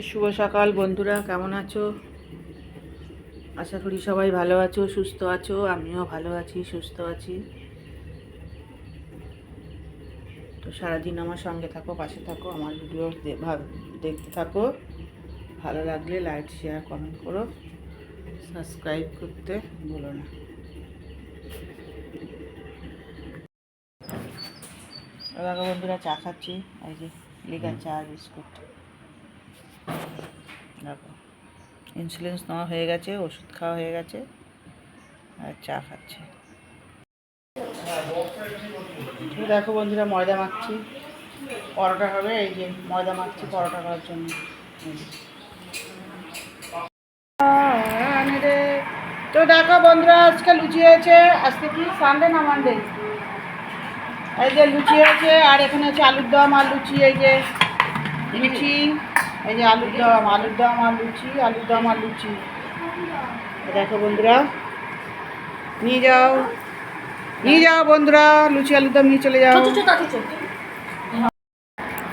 শুভ সকাল বন্ধুরা, কেমন আছো? আশা করি সবাই ভালো আছো, সুস্থ আছো। আমিও ভালো আছি, সুস্থ আছি। তো সারাদিন আমার সঙ্গে থাকো, পাশে থাকো, আমার ভিডিও দেখতে থাকো। ভালো লাগলে লাইক, শেয়ার, কমেন্ট করো, সাবস্ক্রাইব করতে ভুলো না। দেখো বন্ধুরা, চা খাচ্ছি। এই যে লিকার চা, বিস্কুট। দেখো, ইনসুলিন নেওয়া হয়ে গেছে, ওষুধ খাওয়া হয়ে গেছে, আর চা খাচ্ছি। দেখো বন্ধুরা, ময়দা মাখছি, পরোটা হবে। এই যে ময়দা মাখছি পরোটা করার জন্য। তো দেখো বন্ধুরা, আজকে লুচি হয়েছে। আজকে কি সানডে না মানডে? এই যে লুচি হয়েছে, আর এখানে হচ্ছে আলুর দম আর লুচি। এই যে লুচি, এই যে আলুর দম আর লুচি, আলুর দম আর লুচি। দেখো বন্ধুরা, নিয়ে যাও বন্ধুরা, লুচি আলুর দম নিয়ে চলে যাও।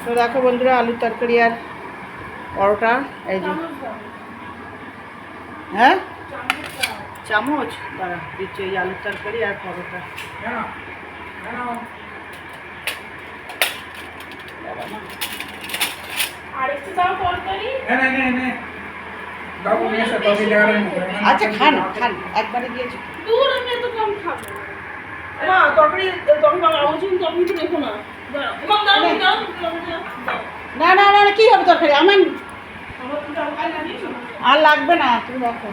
তো দেখো বন্ধুরা, আলুর তরকারি আর পরোটা। এই যে, হ্যাঁ চামচ দাঁড়া দিচ্ছে। এই আলুর তরকারি আর পরোটা। আচ্ছা খান একবারে দিয়েছি। না না না, কি হবে তরকারি? আমার আর লাগবে না, তুমি রাখো।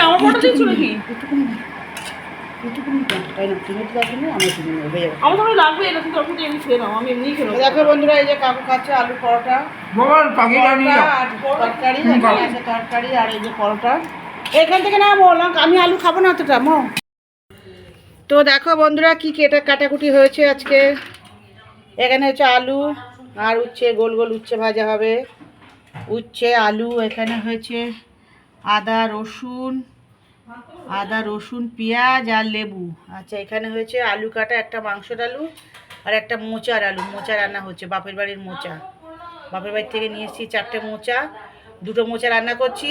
আমার ফটো দিচ্ছ নাকি? দেখো বন্ধুরা, এই যে কাকু খাচ্ছে আলু পরোটা, তরকারি আর এই যে পরোটা। এখান থেকে না বললাম, আমি আলু খাবো না অতটা মো। তো দেখো বন্ধুরা, কি কাটাকুটি হয়েছে আজকে। এখানে হচ্ছে আলু আর উচ্ছে, গোল গোল উচ্ছে ভাজা হবে। উচ্ছে আলু, এখানে হয়েছে আদা রসুন পেঁয়াজ আর লেবু। আচ্ছা, এখানে হয়েছে আলু কাটা, একটা মাংসের আলু আর একটা মোচার আলু। মোচা রান্না হচ্ছে, বাপের বাড়ির মোচা। বাপের বাড়ি থেকে নিয়ে এসেছি 4টে মোচা, 2টো মোচা রান্না করছি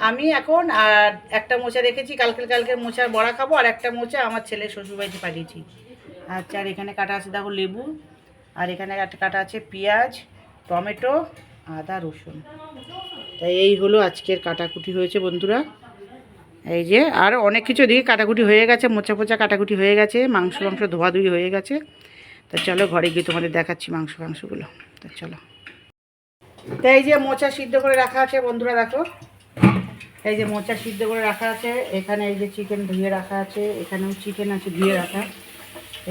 আমি এখন। আর একটা মোচা রেখেছি, কালকে মোচার বড়া খাবো। আর একটা মোচা আমার ছেলে শ্বশুরবাড়িতে পাঠিয়েছি। আচ্ছা, আর এখানে কাটা আছে দেখো লেবু, আর এখানে কাটা আছে পেঁয়াজ, টমেটো, আদা রসুন। তাই এই হলো আজকের কাটাকুটি হয়েছে বন্ধুরা। এই যে আর অনেক কিছু দিকে কাটাকুটি হয়ে গেছে, মোচা কাটাকুটি হয়ে গেছে, মাংস ধোয়াধুয়ি হয়ে গেছে। তা চলো ঘরে গিয়ে তোমাদের দেখাচ্ছি মাংসগুলো। তা চলো। তো এই যে মোচা সিদ্ধ করে রাখা আছে বন্ধুরা, দেখো এই যে মোচা সিদ্ধ করে রাখা আছে। এখানে এই যে চিকেন ধুয়ে রাখা আছে, এখানেও চিকেন আছে ধুয়ে রাখা।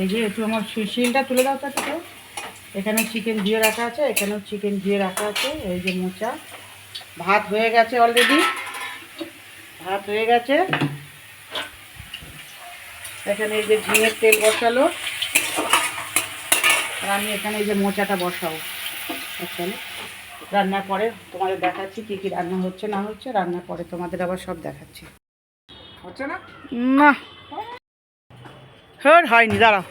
এই যে একটু আমার শিলটা তুলে দাও তাতে। এখানেও চিকেন ধুয়ে রাখা আছে, এখানেও চিকেন ধুয়ে রাখা আছে। এই যে মোচা, ভাত হয়ে গেছে অলরেডি, ভাত হয়ে গেছে। এখানে এই যে ঝিঙের তেল বসালো, আর আমি এখানে এই যে মোচাটা বসাবো। চলো, রান্নার পরে তোমাদের দেখাচ্ছি কী কী রান্না হচ্ছে না হচ্ছে। রান্নার পরে তোমাদের আবার সব দেখাচ্ছি। হচ্ছে না না হয়নি, দাঁড়াও,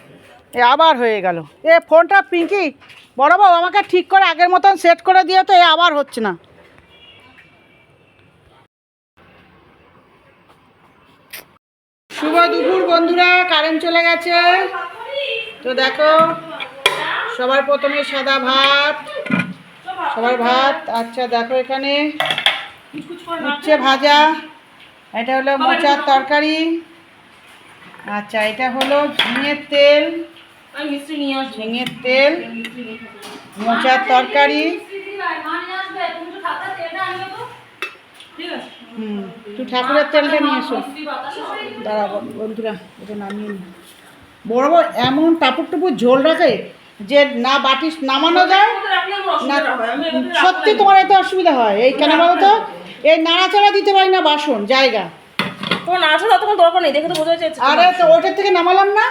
এ আবার হয়ে গেল। এ ফোনটা পিঙ্কি বড় বউ আমাকে ঠিক করে আগের মতন সেট করে দিও তো, এ আবার হচ্ছে না। শুভ দুপুর বন্ধুরা, কারেন্ট চলে গেছে। তো দেখো, সবার প্রথমে সাদা ভাত, আচ্ছা দেখো এখানে উচ্ছে ভাজা, এটা হলো মোচার তরকারি। আচ্ছা, এটা হলো ঝিঙের তেল, মোচার তরকারি। তুই ঠাকুরের তেলটা নিয়ে এসো। দাঁড়াবো বন্ধুরা, এটা নামিয়ে নি। বড় বড় এমন টাপুর ঝোল রাখে যে না বাটি নামানো যায় না। সত্যি তোমার এত অসুবিধা হয় এই কেন বলো তো? এই নাড়াচাড়া দিতে পারি না বাসন জায়গা। তোমার নাড়াচাড়া তখন দরকার নেই, দেখে তো বোঝা যাচ্ছে। আরে তো ওটার থেকে নামালাম না।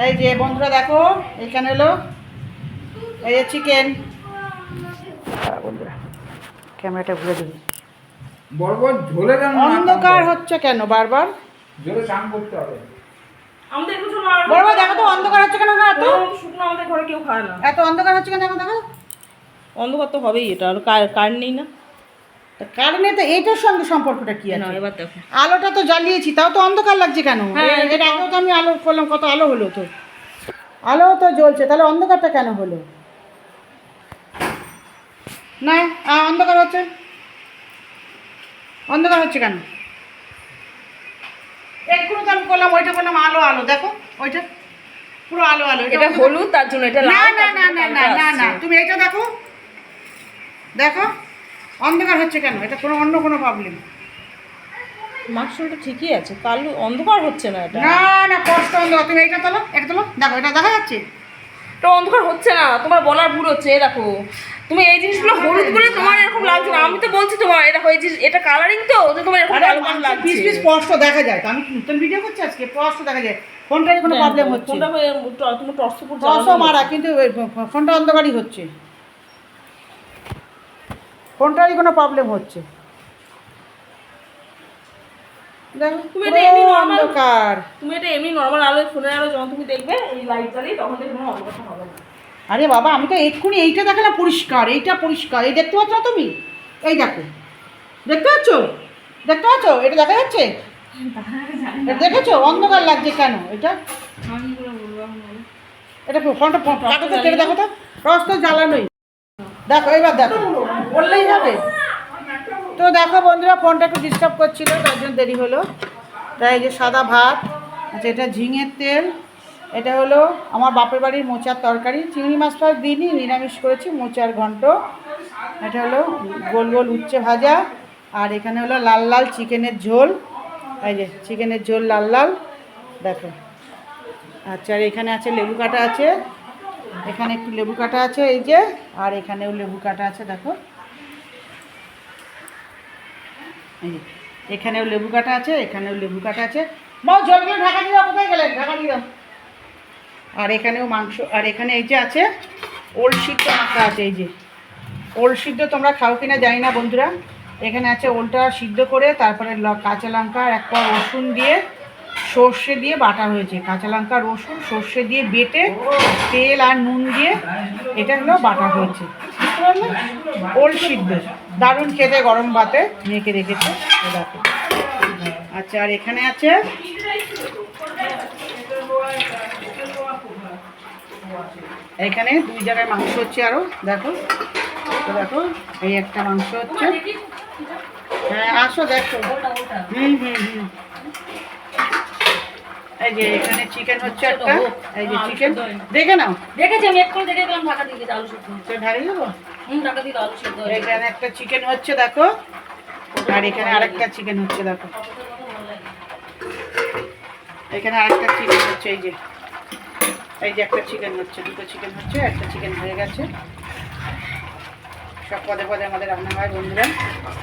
এই যে বন্ধুরা দেখো, এখানে হলো এই যে চিকেন। বন্ধুরা ক্যামেরাটা ঘুরে দিবি, বড় বড় ঝোলে অন্ধকার হচ্ছে কেন বারবার? ঝোলে স্নান করতে হবে। আমাদের একটু বড় ভাই দেখো তো অন্ধকার হচ্ছে কেন? এত শুকনো আমাদের ঘরে কেউ খায় না। এত অন্ধকার হচ্ছে কেন? দেখো দেখো অন্ধকার তো হবেই, এটা আর কারেন্ট নেই না। কারণে তো এইটার সঙ্গে সম্পর্কটা কি না আছে? এবার দেখো, আলোটা তো জ্বালিয়েছি, তাও তো অন্ধকার লাগছে কেন? হ্যাঁ, এর আগেও তো আমি আলো করলাম, কত আলো হলো তো, আলো তো জ্বলছে, তাহলে অন্ধকারটা কেন হলো? না অন্ধকার হচ্ছে, অন্ধকার হচ্ছে কেন? এক্ষুনি তো আমি করলাম, ওইটা করলাম আলো আলো, দেখো ওইটা পুরো আলো আলো। এটা হলুদ তার জন্য, এটা না লাল না তার না জন্য না না কালারটা না না, আসছে। তুমি এইটা দেখো, দেখো অন্ধকার হচ্ছে কেন? এটা কোনো অন্য কোনো প্রবলেম? মাংসটা ঠিকই আছে, কালো অন্ধকার হচ্ছে না। এটা না না স্পষ্ট অন্ধকার। তুমি এইটা তোলো, এটা তোলো, দেখো এটা দেখা যাচ্ছে। এটা অন্ধকার হচ্ছে না, তোমার বলার ভুল হচ্ছে। এই দেখো, তুমি এই জিনিসগুলো হলুদ বলে তোমার এরকম লাগছে না। আমি তো বলছি তোমার এটা এই জিনিস, এটা কালারিং তো, যে তোমার এরকম কালো কালো লাগছে। পিস পিস স্পষ্ট দেখা যায় তো, আমি নতুন ভিডিও করছি আজকে, স্পষ্ট দেখা যায়। ফোনটার কোনো প্রবলেম হচ্ছে, ফোনটা তুমি টর্চপুর টসও মারা, কিন্তু ফোনটা অন্ধকারই হচ্ছে, ফোনটারই কোনো প্রবলেম হচ্ছে। দেখো তুমি পুরো এটা এমনি normal- অন্ধকার। তুমি এটা এমনি নর্মাল আলো, ফোনের আলো যখন তুমি দেখবে এই লাইট জ্বালিয়ে, তখন দেখবে কোনো অন্ধকার হবে না। আরে বাবা, আমি তো এক্ষুনি এইটা দেখালাম পরিষ্কার, এইটা পরিষ্কার, এই দেখতে পাচ্ছ না তুমি? এই দেখো, দেখতে পাচ্ছ? দেখতে পাচ্ছ? এটা দেখা যাচ্ছে? এটা দেখেছো অন্ধকার লাগছে কেন? এটা আমি এগুলো বলবো এখন বলো। এটা ফোনটা কাটো তো, কেটে দেখো তো, রস তো জ্বালানোই। দেখো এবার দেখো, বললেই হবে তো। দেখো বন্ধুরা, ফোনটা একটু ডিস্টার্ব করছিল, তার জন্য দেরি হলো। তাই এই যে সাদা ভাত, আচ্ছা এটা ঝিঙের তেল, এটা হলো আমার বাপের বাড়ির মোচার তরকারি, চিংড়ি মাছ ফাছ দিইনি, নিরামিষ করেছি, মোচার ঘন্ট। এটা হলো গোল গোল উচ্ছে ভাজা, আর এখানে হলো লাল লাল চিকেনের ঝোল, এই যে চিকেনের ঝোল লাল লাল, দেখো। আচ্ছা আর এখানে আছে লেবু কাটা আছে, এখানে একটু লেবু কাটা আছে এই যে, আর এখানেও লেবু কাটা আছে, দেখো এই যে, এখানেও লেবু কাটা আছে, এখানেও লেবু কাটা আছে। মাও জলগুলো ঢাকা দিয়ে দাও, কোথায় গেলেন? ঢাকা দিয়ে দাও। আর এখানেও মাংস, আর এখানে এই যে আছে ওল সিদ্ধ মাখা আছে, এই যে ওল সিদ্ধ, তোমরা খাও কিনা জানি না বন্ধুরা। এখানে আছে ওলটা সিদ্ধ করে, তারপরে কাঁচা লঙ্কা আর এক কোয়া রসুন দিয়ে, সর্ষে দিয়ে বাটা হয়েছে, কাঁচা লঙ্কা রসুন সর্ষে দিয়ে বেটে তেল আর নুন দিয়ে এটা হলো বাটা হয়েছে, বুঝতে পারলে? ওল সিদ্ধ দারুণ খেতে, গরম ভাতে মেখে রেখেছে, এই দেখো। আচ্ছা আর এখানে আছে এখানে 2 জায়গায় মাংস হচ্ছে আরও, দেখো তো, দেখো এই একটা মাংস হচ্ছে। হ্যাঁ আসো দেখো, হুম হুম হুম। এই যে এখানে চিকেন হচ্ছে একটা, এই যে চিকেন দেখে নাও। দেখেছি আমি, এক করে দেখে গেলাম, ঢাকা দিয়ে দিতে আলু সিদ্ধ। তো ঢালি দেবো। ঢাকা দিয়ে আলু সিদ্ধ। এখানে একটা চিকেন হচ্ছে দেখো, আর এখানে আরেকটা চিকেন হচ্ছে দেখো, এখানে আরেকটা চিকেন হচ্ছে, এই যে এই যে একটা চিকেন হচ্ছে, দুটো চিকেন হচ্ছে, একটা চিকেন হয়ে গেছে। সব পদে পদে আমাদের রান্না হয় বন্ধুরা,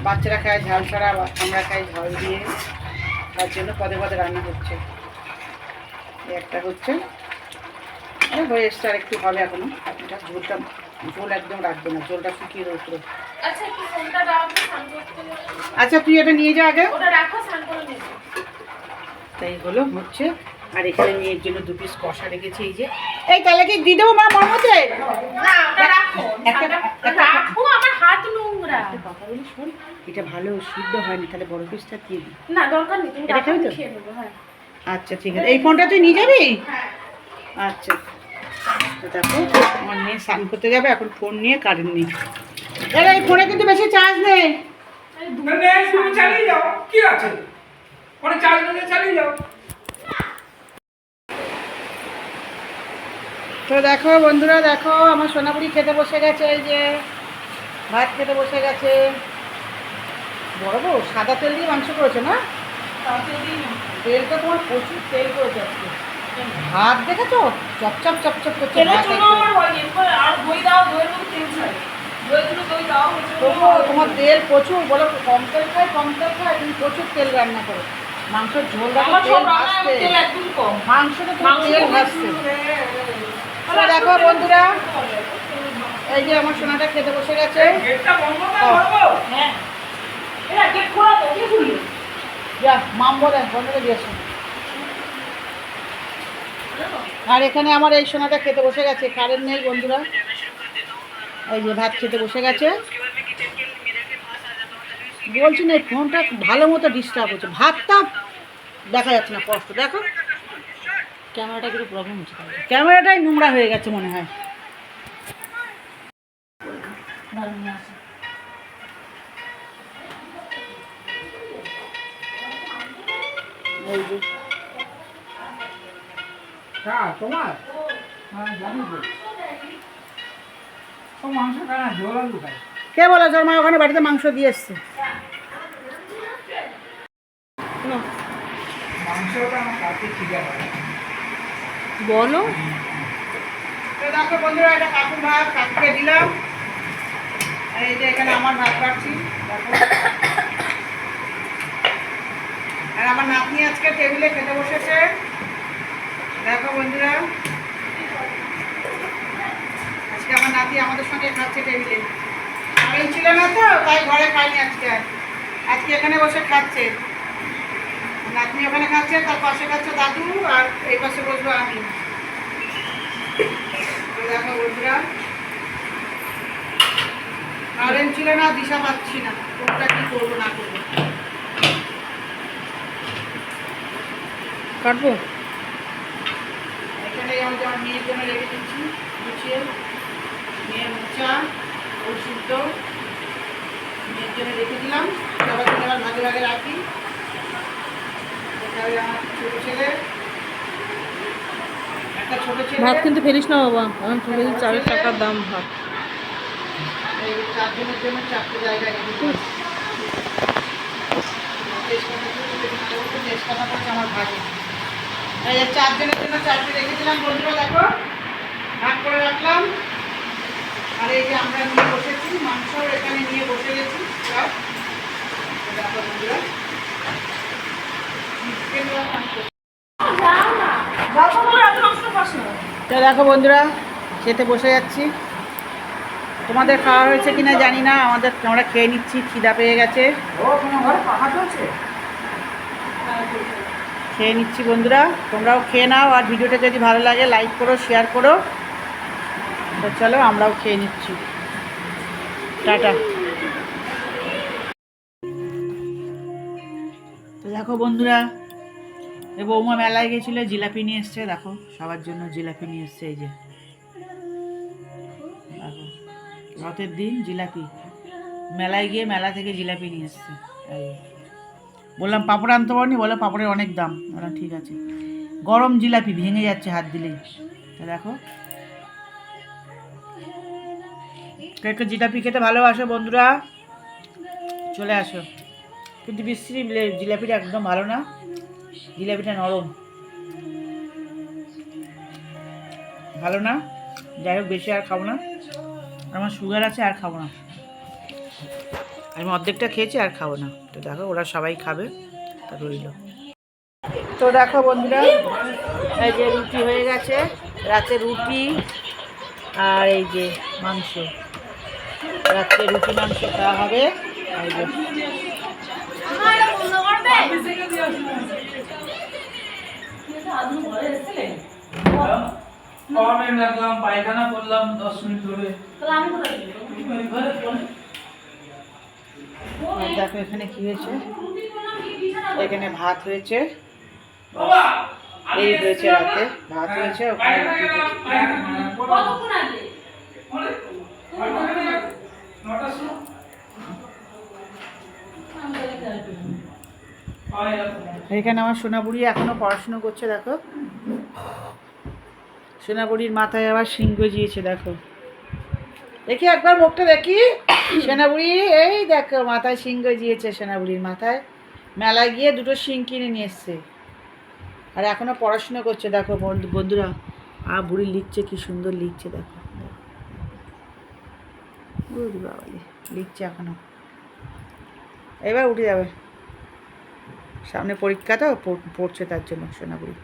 বাচ্চারা খায় ঝাল ছাড়া, আমরা খাই ঝাল দিয়ে, তার জন্য পদে পদে রান্না হচ্ছে। এই একটা হচ্ছে, হয়ে এসছে, আর একটু হবে এখনো। এটা ঝোলটা, ঝোল একদম রাখবে না, ঝোলটা শুকিয়ে রয়েছে। আচ্ছা একটু ফোনটা দাও, আমি স্নান করতে যাবো। আচ্ছা তুই এটা নিয়ে যা আগে, ওটা রাখো, স্নান করে নেব। তাই হলো হচ্ছে। আর এখানে মেয়ের জন্য 2 পিস কষা রেখেছি, এই যে এই তাহলে কি দিয়ে দেবো মা মরমতে? না ওটা রাখো, রাখো, আমার হাত নোংরা। কথা বলি শোন, এটা ভালো সিদ্ধ হয়নি, তাহলে বড় পিসটা দিয়ে দিই। না দরকার নেই, তুমি এটা খাবি তো? খেয়ে নেবো। হ্যাঁ আচ্ছা ঠিক আছে, এই ফোনটা তুই নিয়ে যাবি? আচ্ছা তো দেখো, আমার মেয়ে স্নান করতে যাবে এখন, ফোন নিয়ে কারেন্ট নেই। দাদা এই ফোনে কিন্তু বেশি চার্জ নেই। তুমি চালিয়ে যাও, কি আছে ফোনে চার্জ নিয়ে চালিয়ে যাও। তো দেখো বন্ধুরা, দেখো আমার সোনাপুরি খেতে বসে গেছে, এই যে ভাত খেতে বসে গেছে। বড় বউ সাদা তেল দিয়ে মাংস করেছো না? তেলটা তোমার প্রচুর তেল করেছে আজকে। ভাত দেখেছো চপচপ চপচপ করছে তেলের ভাত জন্য একদম। আমার হয়নি, এরপর আর দই দাও, দইয়ের মধ্যে তেল ছাড়ে, দইগুলো দই দাও হচ্ছে। তবুও তোমার তেল প্রচুর, বলো কম তেল খায় কম তেল খায়, তুমি প্রচুর তেল রান্না করো। মাংসের ঝোল দেখো আমার তেল সব রান্নায় ভাসছে, তেল একদম কম। মাংসটা তো মাংস তেল ভাসছে। তো দেখো বন্ধুরা, এই যে আমার সোনাটা খেতে বসে গেছে। গেটটা বন্ধ করো। হ্যাঁ এটা গেট খোলা তো, কে খুলবে? যা মামবো দেখ বন্ধ করে দিয়েছে। আর এখানে আমার এই সোনাটা খেতে বসে গেছে, কারেন্ট নেই বন্ধুরা, এই যে ভাত খেতে বসে গেছে। বলছি না, ফোনটা ভালো মতো ডিস্টার্ব হচ্ছে, ভাতটা দেখা যাচ্ছে না, কষ্ট দেখো, ক্যামেরাটা কিন্তু প্রবলেম হচ্ছে, ক্যামেরাটাই নোংরা হয়ে গেছে মনে হয়। এই যে তোমার জানি তো ও মাংস খায় ঝোল আলু খায়। কে বলে তোর মা ওখানে বাড়িতে মাংস দিয়ে এসছে? মাংসটা আমার কাছে খিদে পায়। বলো। তো দেখো বন্ধুরা, এটা কাকুর ভাত, কাকুকে দিলাম। আর এই যে এখানে আমার ভাত কাটছি দেখো। আর আমার নাতনি আজকে টেবিলে খেতে বসেছে দেখো বন্ধুরা, আজকে আমার নাতি আমাদের সঙ্গে খাচ্ছে টেবিলে। কারেন্ট ছিল না তো, তাই ঘরে খাইনি আজকে। আজকে এখানে বসে খাচ্ছে, নাতনি ওখানে খাচ্ছে, তার পাশে খাচ্ছে দাদু, আর এই পাশে বসবো আমি। তো দেখো বন্ধুরা, কারেন্ট ছিল না, দিশা পাচ্ছি না কোনটা কি করবো না করবো। কাটবো। এখানে আমি আমার মেয়ের জন্য রেখে দিচ্ছি গুছিয়ে, মেয়ের মোচা ওই সিদ্ধ মেয়ের জন্য রেখে দিলাম, সবার জন্য আবার ভাগে ভাগে রাখি। এখানে আমার ছোটো ছেলে, একটা ছোটো ছেলে, ভাত কিন্তু ফেলিস না বাবা, আমি ফেলে 4 টাকার দাম ভাত। এই 4 জনের জন্য 4টে জায়গা রেখে দিলাম। তেজপাতা পড়ছে আমার ভাগে। এই 4 জনের জন্য 4টে রেখে দিলাম বন্ধুরা, দেখো ভাগ করে রাখলাম। আর এই যে আমরা নিয়ে বসেছি মাংস, এখানে নিয়ে বসে গেছি সব। দেখো বন্ধুরা, তো দেখো বন্ধুরা, খেতে বসে যাচ্ছি। তোমাদের খাওয়া হয়েছে কিনা জানি না, আমরা খেয়ে নিচ্ছি, খিদা পেয়ে গেছে। ও তোমার ঘরে পাখা চলছে? খেয়ে নিচ্ছি বন্ধুরা, তোমরাও খেয়ে নাও। আর ভিডিওটা যদি ভালো লাগে লাইক করো, শেয়ার করো। তো চলো আমরাও খেয়ে নিচ্ছি, টাটা। তো দেখো বন্ধুরা, এ বৌমা মেলায় গেছিলো, জিলাপি নিয়ে এসছে, দেখো সবার জন্য জিলাপি নিয়ে এসছে। এই যে দেখো, রথের দিন জিলাপি, মেলায় গিয়ে মেলা থেকে জিলাপি নিয়ে এসছে। এই বললাম পাঁপড় আনতে পারিনি, বলে পাঁপড়ের অনেক দাম। বললাম ঠিক আছে, গরম জিলাপি ভেঙে যাচ্ছে হাত দিলেই। তো দেখো, কে জিলাপি খেতে ভালোবাসো বন্ধুরা চলে আসো। কিন্তু বিশ্রী জিলাপিটা একদম ভালো না, জিলাপিটা নরম, ভালো না। যাই হোক, বেশি আর খাবো না, আমার সুগার আছে, আর খাবো না। আমি অর্ধেকটা খেয়েছি, আর খাবো না। তো দেখো ওরা সবাই খাবে, তা রইল। তো দেখো বন্ধুরা, এই যে রুটি হয়ে গেছে, রাতে রুটি আর এই যে মাংস, রাত্রে রুটি মাংস খাওয়া হবে। এই যে পায়খানা করলাম 10 মিনিট ধরে। দেখো এখানে কি হয়েছে, এখানে ভাত হয়েছে, এই হয়েছে রাতে ভাত হয়েছে, ওখানে রুটি হয়েছে। এখানে আমার সোনাবুড়ি এখনো পড়াশুনো করছে, দেখো সোনাবুড়ির মাথায় আবার শিং গজিয়েছে, দেখো দেখি একবার মুখটা দেখি। সোনাবুড়ি এই দেখো মাথায় শিং গজিয়েছে, সোনাবুড়ির মাথায় মেলায় গিয়ে 2টো শিং কিনে নিয়ে এসছে, আর এখনো পড়াশুনো করছে। দেখো বন্ধুরা, আর বুড়ি লিখছে, কি সুন্দর লিখছে, দেখো বুড়ি বাবালি লিখছে এখনো। এবার উঠে যাবে, সামনে পরীক্ষা তো পড়ছে, তার জন্য সোনাবুড়ি।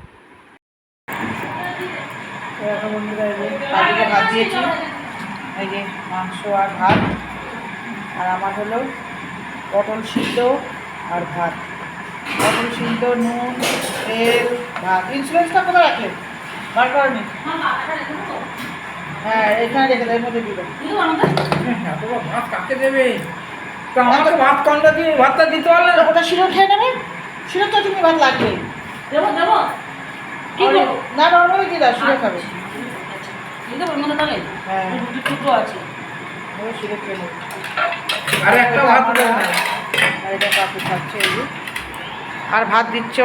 দেখো বন্ধুরা, এই যে বাড়িতে ভাত দিয়েছি, এই যে মাংস আর ভাত, আর আমার হলো পটল সিদ্ধ আর ভাত, পটল সিদ্ধ, নুন, তেল, ভাত। ইন্স্যুরেন্সটা কোথায় রাখলেন? বার করনি হ্যাঁ এখানে রেখে দেয় মধ্যে দিল এত বড় ভাত কাকে দেবে তো আমাকে ভাত কন্ডা দিয়ে ভাতটা দিতে পারলে না? ওটা শিরো খেয়ে নেবে শিরো তো তুমি ভাত লাগবে দেবো দেবো কি আর- করবো না না ওই দিদা শিরো খাবে এই দেবো মনে তাহলে হ্যাঁ রুটি টুকরো আছে ও শিরো খেয়ে নেবে আর একটা ভাত দেবে না। আর এটা কাকু খাচ্ছে এই যে। আর ভাত দিচ্ছে